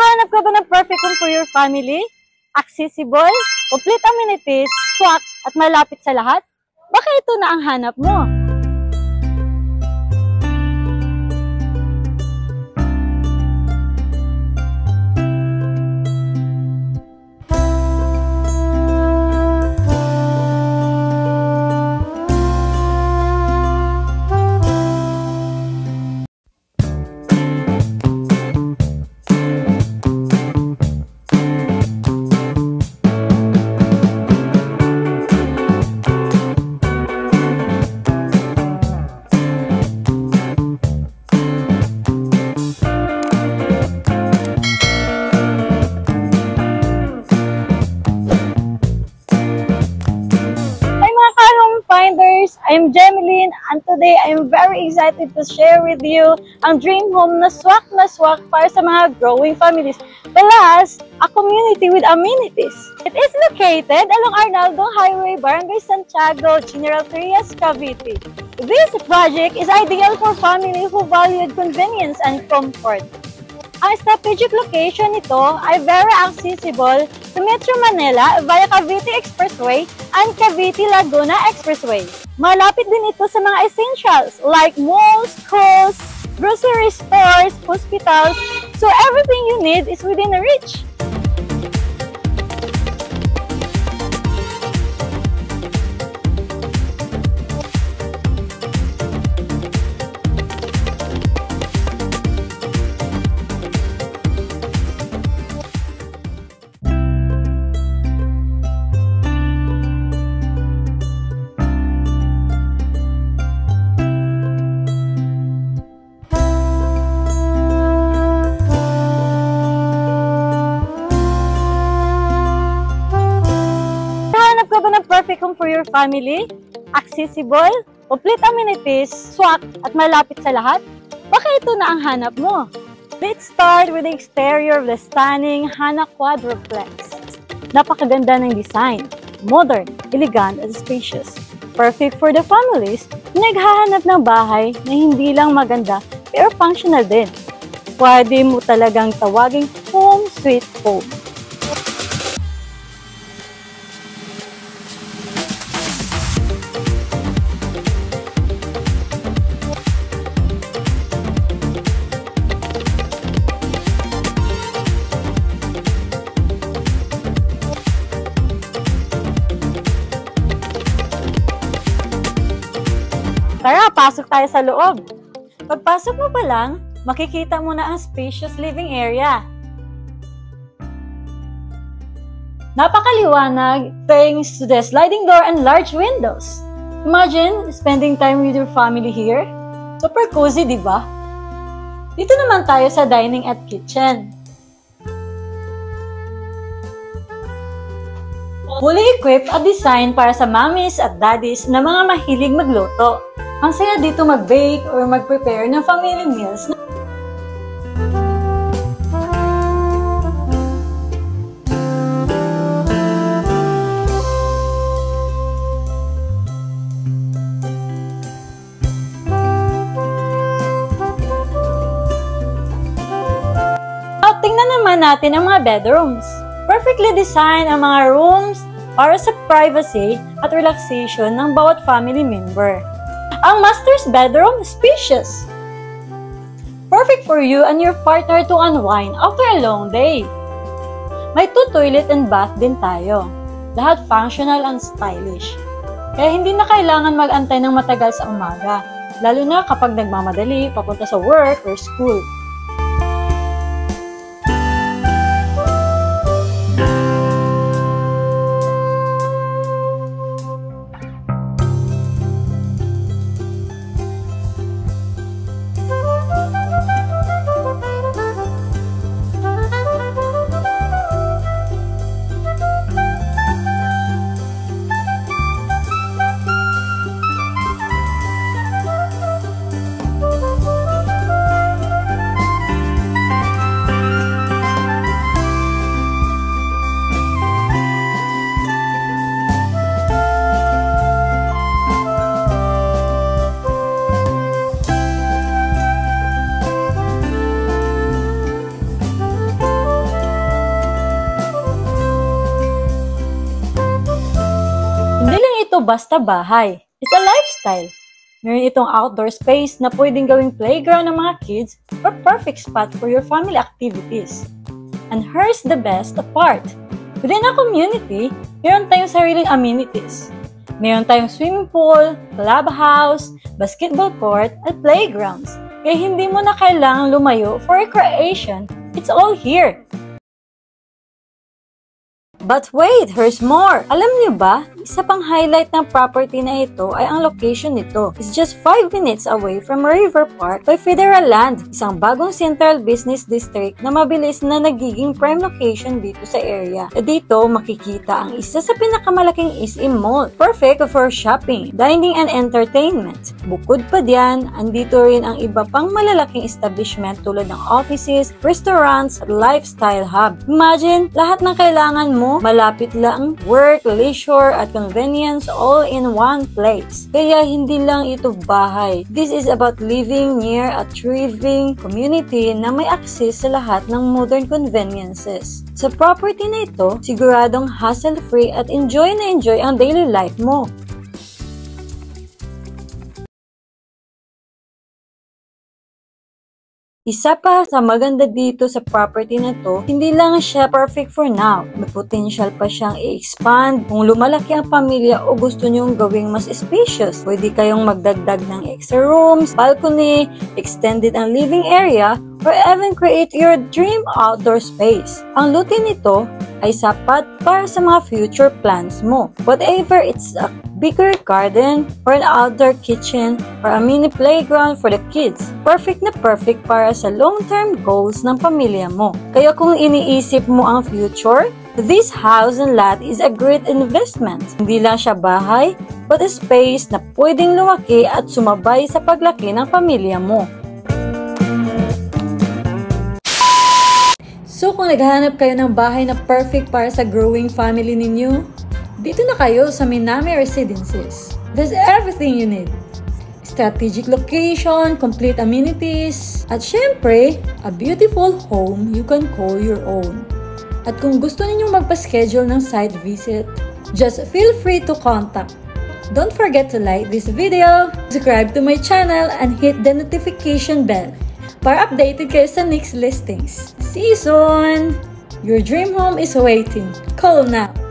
Naghahanap ka ba ng perfect home for your family? Accessible, complete amenities, swak, at malapit sa lahat? Baka ito na ang hanap mo. I'm Jemeline, and today I'm very excited to share with you ang dream home na swak para sa mga growing families. Plus, a community with amenities. It is located along Arnaldo Highway, Barangay Santiago, General Trias, Cavite. This project is ideal for families who valued convenience and comfort. Ang strategic location nito ay very accessible to Metro Manila via Cavite Expressway and Cavite-Laguna Expressway. Malapit din ito sa mga essentials like malls, schools, grocery stores, hospitals, so everything you need is within reach. Perfect home for your family, accessible, complete amenities, swak, at malapit sa lahat? Baka ito na ang hanap mo. Let's start with the exterior of the stunning Hana Quadruplex. Napakaganda ng design, modern, elegant, at spacious. Perfect for the families na naghahanap ng bahay na hindi lang maganda pero functional din. Pwede mo talagang tawaging home sweet home. Tara, pasok tayo sa loob. Pagpasok mo pa lang, makikita mo na ang spacious living area. Napakaliwanag thanks to the sliding door and large windows. Imagine spending time with your family here. Super cozy, di ba? Dito naman tayo sa dining at kitchen. Fully equipped at design para sa mommies at daddies na mga mahilig magluto. Ang saya dito mag-bake or mag-prepare ng family meals. Now, tingnan naman natin ang mga bedrooms. Perfectly designed ang mga rooms para sa privacy at relaxation ng bawat family member. Ang master's bedroom, spacious. Perfect for you and your partner to unwind after a long day. May 2 toilet and bath din tayo. Lahat functional and stylish. Kaya hindi na kailangan mag-antay ng matagal sa umaga, lalo na kapag nagmamadali papunta sa work or school. basta bahay. It's a lifestyle. Meron itong outdoor space na pwedeng gawing playground ng mga kids or perfect spot for your family activities. And here's the best part. Within a community, meron tayong sariling amenities. Meron tayong swimming pool, clubhouse, basketball court, at playgrounds. Kaya hindi mo na kailangang lumayo for recreation. It's all here. But wait, there's more! Alam niyo ba, isa pang highlight ng property na ito ay ang location nito. It's just 5 minutes away from River Park by Federal Land, isang bagong central business district na mabilis na nagiging prime location dito sa area. At dito, makikita ang isa sa pinakamalaking SM Mall. Perfect for shopping, dining and entertainment. Bukod pa diyan, andito rin ang iba pang malalaking establishment tulad ng offices, restaurants, at lifestyle hub. Imagine, lahat ng kailangan mo malapit lang, work, leisure, at convenience all in one place. Kaya hindi lang ito bahay. This is about living near a thriving community na may access sa lahat ng modern conveniences. Sa property na ito, siguradong hassle-free at enjoy na enjoy ang daily life mo. Isa pa sa maganda dito sa property na to, hindi lang siya perfect for now. May potential pa siyang i-expand kung lumalaki ang pamilya o gusto nyong gawing mas spacious. Pwede kayong magdagdag ng extra rooms, balcony, extended ang living area, or even create your dream outdoor space. Ang luti nito ay sapat para sa mga future plans mo. Whatever it's a bigger garden, or an outdoor kitchen, or a mini playground for the kids. Perfect na perfect para sa long-term goals ng pamilya mo. Kaya kung iniisip mo ang future, this house and lot is a great investment. Hindi lang siya bahay, but a space na pwedeng lumaki at sumabay sa paglaki ng pamilya mo. So kung naghahanap kayo ng bahay na perfect para sa growing family ninyo, dito na kayo sa Minami Residences. There's everything you need. Strategic location, complete amenities, at syempre, a beautiful home you can call your own. At kung gusto ninyong magpa-schedule ng site visit, just feel free to contact. Don't forget to like this video, subscribe to my channel, and hit the notification bell para updated kayo sa next listings. See you soon! Your dream home is waiting. Call now!